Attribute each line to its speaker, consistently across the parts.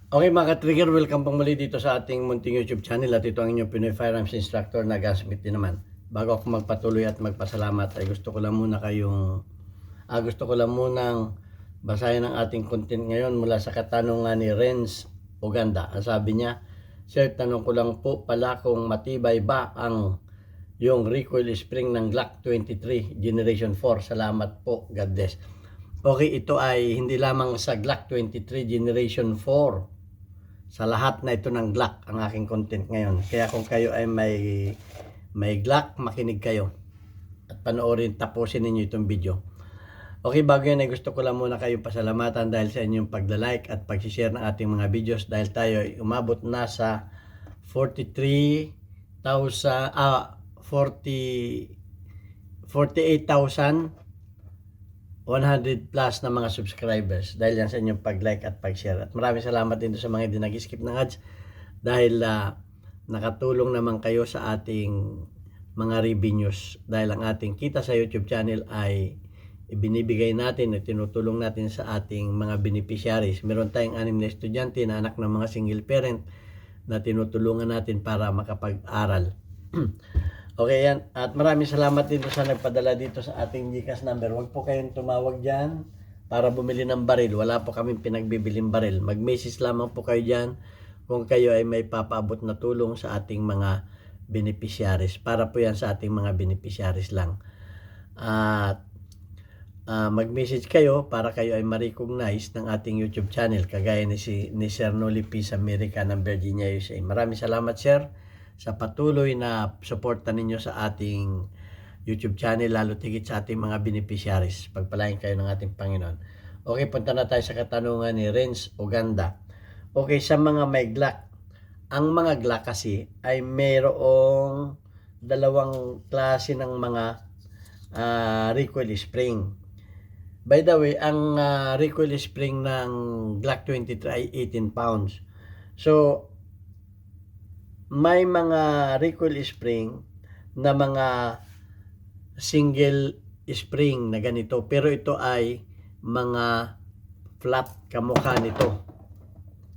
Speaker 1: Okay mga ka-trigger, welcome pong muli dito sa ating munting YouTube channel at ito ang inyong Pinoy Firearms Instructor na Gunsmith din naman. Bago ako magpatuloy at magpasalamat ay gusto ko lang munang basahin ang ating content ngayon mula sa katanungan ni Renz Uganda. Ang sabi niya, Sir, tanong ko lang po pala kung matibay ba ang yung recoil spring ng Glock 23 Generation 4. Salamat po, God bless. Okay, ito ay hindi lamang sa Glock 23 Generation 4. Sa lahat na ito ng Glock ang aking content ngayon. Kaya kung kayo ay may Glock, makinig kayo at panoorin, tapusin ninyo itong video. Okay, bago yan ay gusto ko lang muna kayong pasalamatan dahil sa inyong pagla-like at pag-share ng ating mga videos dahil tayo ay umabot na sa 48,000 plus na mga subscribers dahil yan sa inyong pag-like at pag-share. At maraming salamat din sa mga hindi nag-skip ng ads dahil nakatulong naman kayo sa ating mga revenues dahil ang ating kita sa YouTube channel ay ibinibigay natin at tinutulong natin sa ating mga beneficiaries. Meron tayong 6 na estudyante na anak ng mga single parent na tinutulungan natin para makapag-aral. Okay yan. At maraming salamat din sa nagpadala dito sa ating GCash number. Huwag po kayong tumawag dyan para bumili ng baril. Wala po kaming pinagbibiling baril. Mag-message lamang po kayo dyan kung kayo ay may papaabot na tulong sa ating mga beneficiaries. Para po yan sa ating mga beneficiaries lang. At mag-message kayo para kayo ay ma-recognize ng ating YouTube channel kagaya ni Sir Noli P. sa America ng Virginia, USA. Maraming salamat, Sir, sa patuloy na suporta ninyo sa ating YouTube channel, lalo tigit sa ating mga beneficiaries. Pagpalain kayo ng ating Panginoon. Okay, punta na tayo sa katanungan ni Renz Uganda. Okay, sa mga may Glock, ang mga Glock kasi ay mayroong dalawang klase ng mga recoil spring. By the way, ang recoil spring ng Glock 23 ay 18 pounds. So, may mga recoil spring na mga single spring na ganito. Pero ito ay mga flat kamukha nito.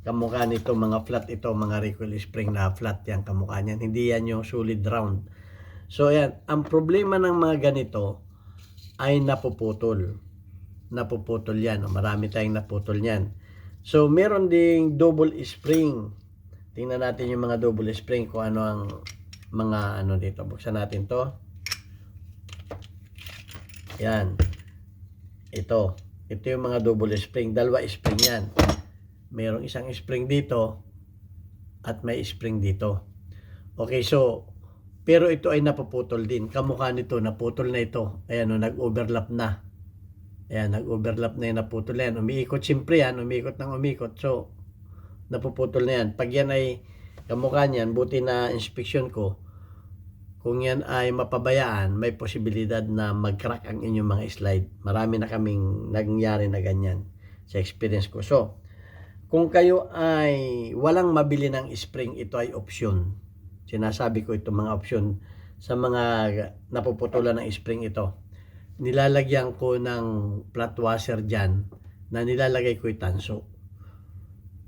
Speaker 1: Kamukha nito, mga flat ito, mga recoil spring na flat yan kamukha niyan. Hindi yan yung solid round. So, yan. Ang problema ng mga ganito ay napuputol yan. Marami tayong naputol yan. So, meron ding double spring. Tingnan natin yung mga double spring kung ano ang mga ano dito. Buksan natin to. Yan. Ito yung mga double spring. Dalawa spring yan. Merong isang spring dito at may spring dito. Okay, so pero ito ay napuputol din. Kamukha nito, naputol na ito. Ayan, nag-overlap na. Ayan, nag-overlap na yan, naputol na yan. Umiikot siyempre yan, umiikot ng umiikot. So, napuputol na yan. Pag yan ay kamukha niyan, buti na inspeksyon ko, kung yan ay mapabayaan, may posibilidad na mag-crack ang inyong mga slide. Marami na kaming nangyari na ganyan sa experience ko. So, kung kayo ay walang mabili ng spring, ito ay option. Sinasabi ko itong mga option sa mga napuputulan ng spring ito. Nilalagyan ko ng flat washer dyan na nilalagay ko yung tanso.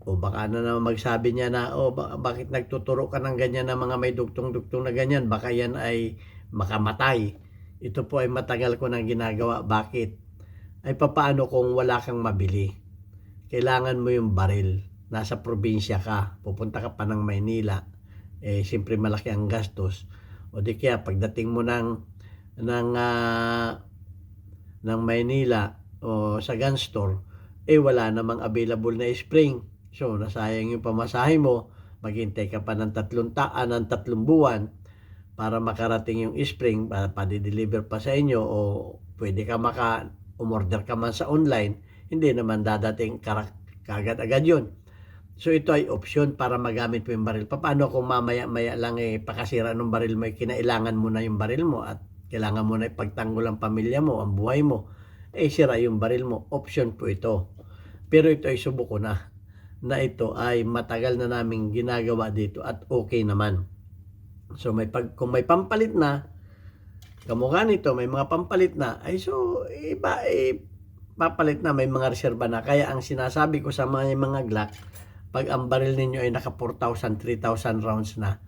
Speaker 1: O baka na naman magsabi niya na, bakit nagtuturo ka ng ganyan na mga may dugtong-dugtong na ganyan? Baka yan ay makamatay. Ito po ay matagal ko nang ginagawa. Bakit? Ay papaano kung wala kang mabili? Kailangan mo yung baril. Nasa probinsya ka. Pupunta ka pa ng Maynila. Siyempre malaki ang gastos. O di kaya pagdating mo ng Maynila o sa gun store, wala namang available na spring. So, nasayang yung pamasahe mo, maghintay ka pa ng 3 buwan para makarating yung spring, para pa-deliver pa sa inyo, o pwede ka umorder ka man sa online, hindi naman dadating kagad-agad yun. So, ito ay option para magamit mo yung baril. Paano kung mamaya-maya lang pakasira ng baril mo, kinailangan mo na yung baril mo at kailangan mo na ipagtanggol ang pamilya mo, ang buhay mo, sira yung baril mo. Option po ito. Pero ito ay subok ko na ito ay matagal na naming ginagawa dito at okay naman. So kung may pampalit na, kamukha nito, may mga pampalit na, papalit na, may mga reserba na. Kaya ang sinasabi ko sa mga Glock, pag ang baril ninyo ay naka 4,000, 3,000 rounds na,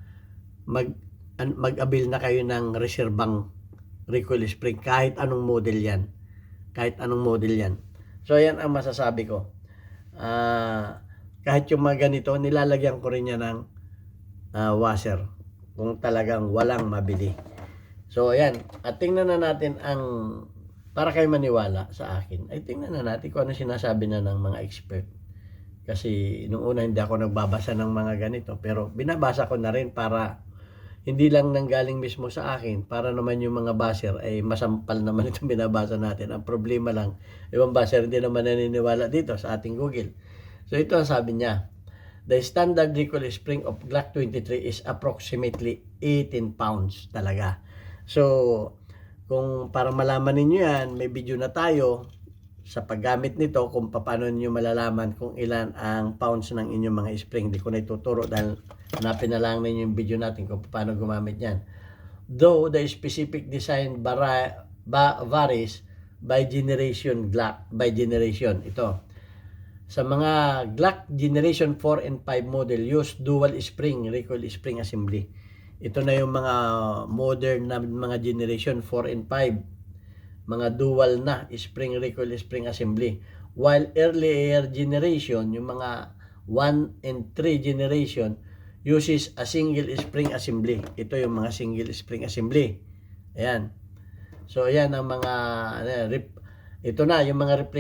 Speaker 1: mag-avail na kayo ng reserbang recoil spring kahit anong model yan. Kahit anong model yan. So yan ang masasabi ko. Kahit yung mga ganito, nilalagyan ko rin yan ng washer kung talagang walang mabili. So ayan, at tingnan na natin para kayo maniwala sa akin, ay tingnan na natin kung ano sinasabi na ng mga expert. Kasi nung una hindi ako nagbabasa ng mga ganito, pero binabasa ko na rin para hindi lang nanggaling mismo sa akin, para naman yung mga baser ay masampal naman itong binabasa natin. Ang problema lang, ibang baser hindi naman naniniwala dito sa ating Google. So ito ang sabi niya, the standard recoil spring of Glock 23 is approximately 18 pounds talaga. So kung para malaman ninyo yan, may video na tayo sa paggamit nito kung paano niyo malalaman kung ilan ang pounds ng inyong mga spring. Hindi ko na ituturo dahil hanapin na lang ninyo yung video natin kung paano gumamit yan. Though the specific design varies by generation, Glock by generation. Ito, sa mga Glock generation 4 and 5 model, use dual spring recoil spring assembly. Ito na yung mga modern na mga generation 4 and 5, mga dual na spring recoil spring assembly. While earlier generation, yung mga 1 and 3 generation, uses a single spring assembly. Ito yung mga single spring assembly. Ayan. So ayan ang mga ito na yung mga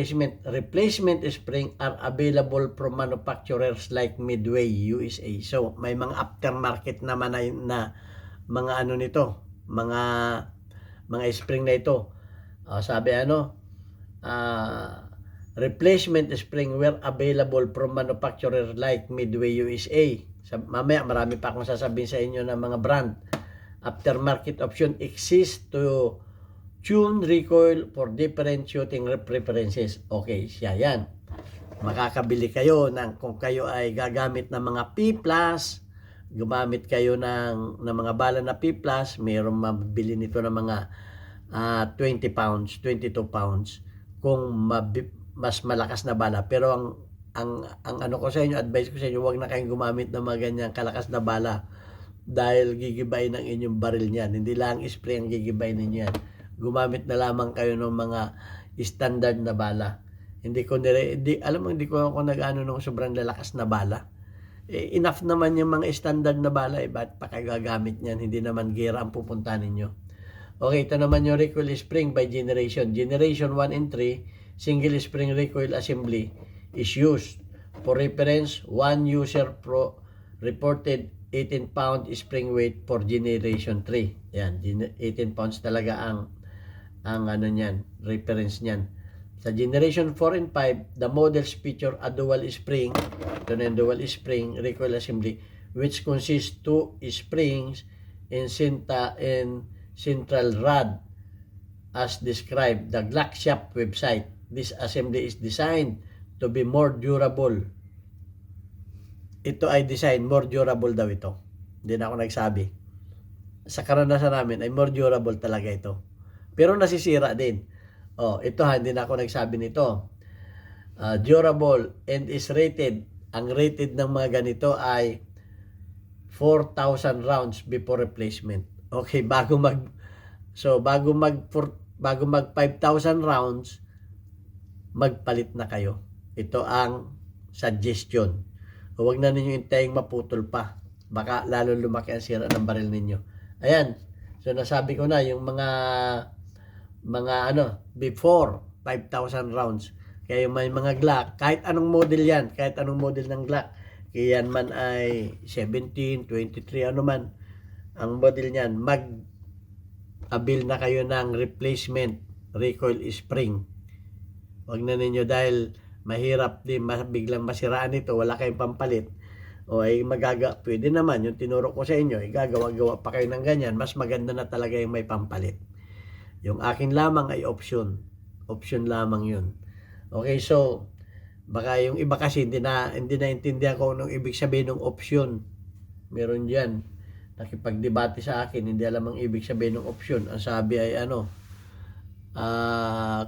Speaker 1: replacement spring are available from manufacturers like Midway USA. So may mga aftermarket naman na mga ano nito, mga spring na ito. Sabi replacement spring were available from manufacturers like Midway USA. Mamaya marami pa akong sasabihin sa inyo ng mga brand. Aftermarket option exists to tune recoil for different shooting preferences. Okay, siya yan. Makakabili kayo kung kayo ay gagamit ng mga P+, gumamit kayo ng mga bala na P+, mayroong mabili nito ng mga 20 pounds, 22 pounds kung mas malakas na bala. Pero ang ano ko sa inyo, advice ko sa inyo, huwag na kayong gumamit ng mga ganyang kalakas na bala dahil gigibay ng inyong baril niyan. Hindi lang spray ang gigibay ninyo yan. Gumamit na lamang kayo ng mga standard na bala. Hindi ko ako nag-ano ng sobrang lalakas na bala. Enough naman yung mga standard na bala, ba't pa kayo gagamit niyan? Hindi naman gira ang pupunta ninyo. Okay, ito naman yung recoil spring by generation. Generation 1 and 3, single spring recoil assembly is used. For reference, one user reported 18 pound spring weight for generation 3. Yan, 18 pounds talaga ang ano niyan, reference niyan. Sa generation 4 and 5, the models feature a dual spring. Ito na yung dual spring recoil assembly, which consists 2 springs in central rod as described the Glock Shop website. This assembly is designed to be more durable. Ito ay design, more durable daw ito. Hindi na ako nagsabi. Sa karanasan namin ay more durable talaga ito. Pero nasisira din. Ito hindi na ako nagsabi nito. Durable and is rated. Ang rated ng mga ganito ay 4,000 rounds before replacement. Okay, bago mag 5,000 rounds, magpalit na kayo. Ito ang suggestion. Huwag na ninyo intaying maputol pa. Baka lalo lumaki ang sira ng baril ninyo. Ayan. So nasabi ko na yung mga before 5,000 rounds. Kaya yung may mga Glock, kahit anong model yan, kahit anong model ng Glock, kaya yan man ay 17, 23, ano man, ang model niyan, mag-avail na kayo ng replacement recoil spring. Huwag na ninyo dahil mahirap din, biglang masiraan ito, wala kayong pampalit. O ay pwede naman, yung tinuro ko sa inyo, gagawa-gawa pa kayo ng ganyan, mas maganda na talaga yung may pampalit. Yung akin lamang ay option. Option lamang yun. Okay, so, baka yung iba kasi hindi naintindihan ko anong ibig sabihin ng option. Meron dyan. Nakipagdebate sa akin, hindi alam ang ibig sabihin ng option. Ang sabi ay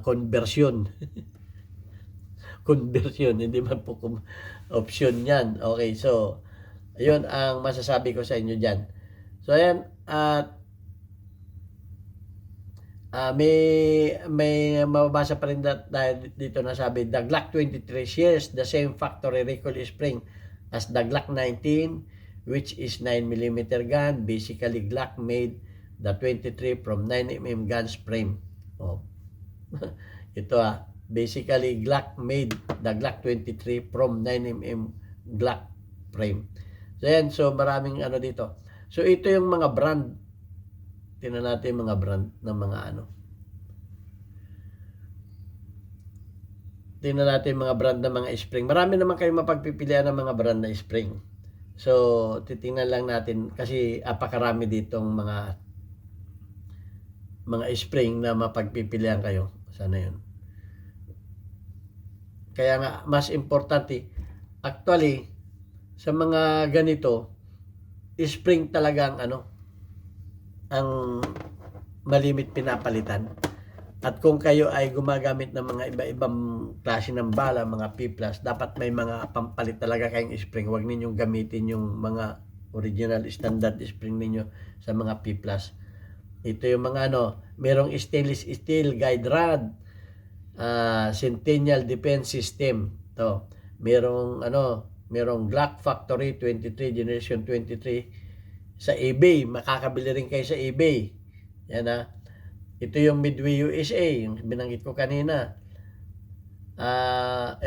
Speaker 1: conversion. conversion, hindi man po option yan. Okay, so, ayun ang masasabi ko sa inyo dyan. So, ayan, at may mababasa pa rin dito na sabi, the Glock 23 shares the same factory recoil spring as the Glock 19, which is 9mm gun. Basically, Glock made the 23 from 9mm guns frame. Oh. Ito basically Glock made the Glock 23 from 9mm Glock frame. So yan, so maraming ano dito. So ito yung mga brand. Tingnan natin yung mga brand ng mga ano. Tingnan natin yung mga brand ng mga spring. Marami naman kayong mapagpipilian ng mga brand na spring. So titingnan lang natin kasi apakarami ditong mga spring na mapagpipilian kayo. Sana yun. Kaya nga, mas importante, actually, sa mga ganito, spring talagang ang malimit pinapalitan. At kung kayo ay gumagamit ng mga iba-ibang klase ng bala, mga P+, dapat may mga pampalit talaga kayong spring. Huwag ninyong gamitin yung mga original standard spring ninyo sa mga P+. Ito yung mga merong stainless steel guide rod, Centennial Defense System. To, merong Glock Factory 23 Generation 23 sa eBay. Makakabili rin kayo sa eBay. Yan Ito yung Midway USA, yung binanggit ko kanina.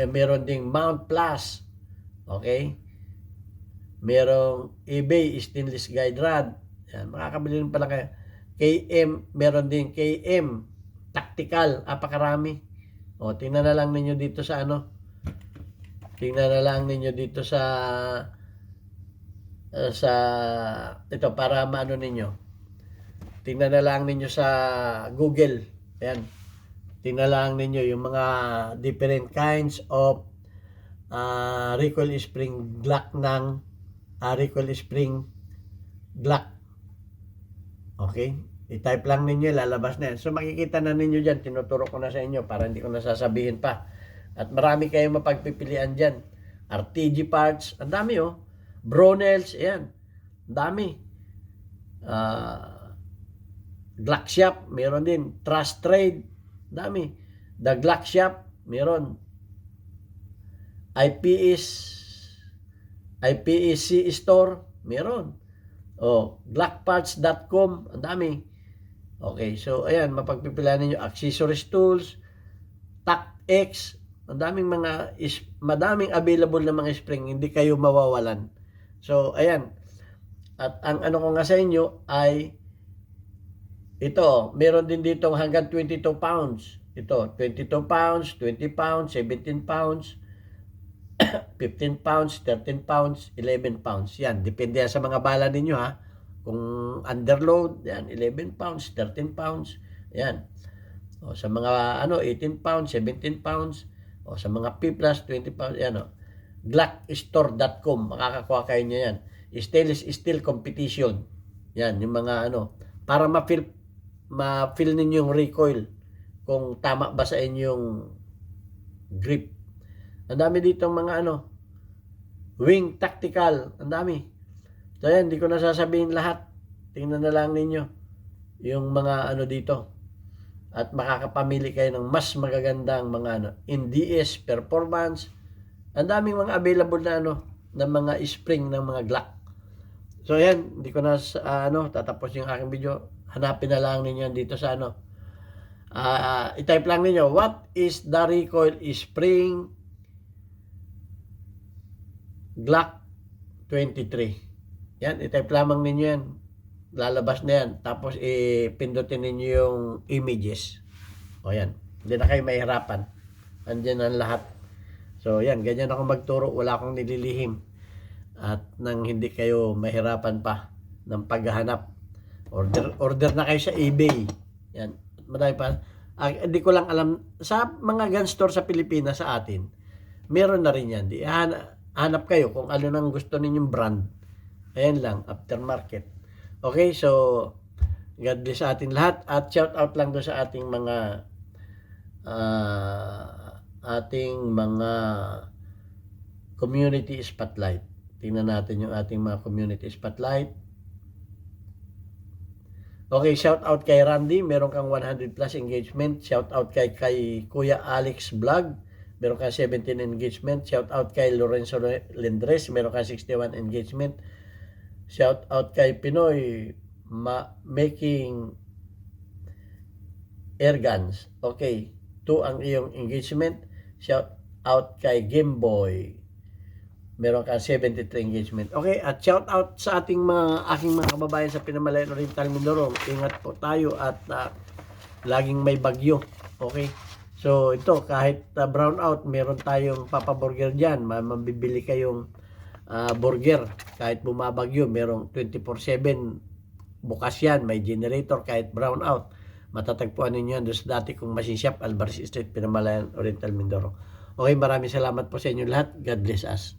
Speaker 1: Meron ding Mount Plus. Okay? Merong eBay stainless guide rod. Yan, makakabili rin pala kayo. KM, meron din KM tactical, apakarami. Tingnan na lang ninyo dito sa tingnan na lang ninyo dito sa ito para maano ninyo. Tingnan na lang ninyo sa Google. Ayan. Tingnan lang ninyo yung mga different kinds of recoil spring Glock ng recoil spring Glock. Okay? I-type lang ninyo, lalabas na yan. So makikita na ninyo dyan, tinuturo ko na sa inyo para hindi ko nasasabihin pa. At marami kayong mapagpipilian dyan. RTG parts, ang dami Bronels, ayan. Ang dami. Glock Shop, meron din. Trust Trade, dami. The Glock Shop, meron. IPEC Store, meron. Glockparts.com, ang dami. Okay, so ayan, mapagpipilian niyo accessories tools, TAC-X, ang daming madaming available na mga spring, hindi kayo mawawalan. So ayan. At ang ko nga sa inyo ay ito, meron din dito hanggang 22 pounds. Ito, 22 pounds, 20 pounds, 17 pounds, 15 pounds, 13 pounds, 11 pounds. Yan, depende sa mga bala ninyo Kung underload, yan, 11 pounds, 13 pounds. Yan. Sa mga 18 pounds, 17 pounds. Sa mga P+, 20 pounds. Yan Glockstore.com, makakakuha kayo nyo yan. Stainless steel competition. Yan, yung mga para ma-feel ninyo yung recoil. Kung tama ba sa inyong grip. Ang dami dito mga wing tactical, ang dami. So yan, hindi ko nasasabihin lahat. Tingnan na lang ninyo yung mga dito. At makakapamili kayo ng mas magagandang mga NDS performance. Ang daming mga available na na mga spring ng mga Glock. So yan, hindi ko na tatapos yung aking video. Hanapin na lang ninyo dito sa i-type lang ninyo, what is the recoil spring Glock 23. Yan, i-type lamang ninyo yan. Lalabas na yan. Tapos pindutin ninyo yung images. Yan. Hindi na kayo mahirapan. Andyan ang lahat. So yan, ganyan ako magturo. Wala akong nililihim. At nang hindi kayo mahirapan pa ng paghahanap. Order na kayo sa eBay. Yan. Madami pa. Hindi ko lang alam. Sa mga gun store sa Pilipinas sa atin, meron na rin yan. Hanap kayo kung ano nang gusto ninyong brand. Ayan lang, aftermarket. Okay, so God bless sa atin lahat at shout out lang doon sa ating mga ating mga community spotlight. Tingnan natin yung ating mga community spotlight. Okay, shout out kay Randy, meron kang 100 plus engagement. Shout out kay Kuya Alex Vlog, meron kang 17 engagement. Shout out kay Lorenzo Lendres, meron kang 61 engagement. Shout out kay Pinoy Making Air Guns. Okay, 2 ang iyong engagement. Shout out kay Gameboy, meron kang 73 engagement. Okay, at shout out sa aking mga kababayan sa Pinamalayan Oriental Mindoro. Ingat po tayo at laging may bagyo. Okay? So ito, kahit brown out, meron tayong papaburger diyan. Mabibili kayong burger kahit bumabagyo, merong 24/7 bukas yan, may generator kahit brown out. Matatagpuan ninyo yan doon sa dati kong machine shop, Alvarez Street, Pinamalayan Oriental Mindoro. Okay, maraming salamat po sa inyo lahat. God bless us.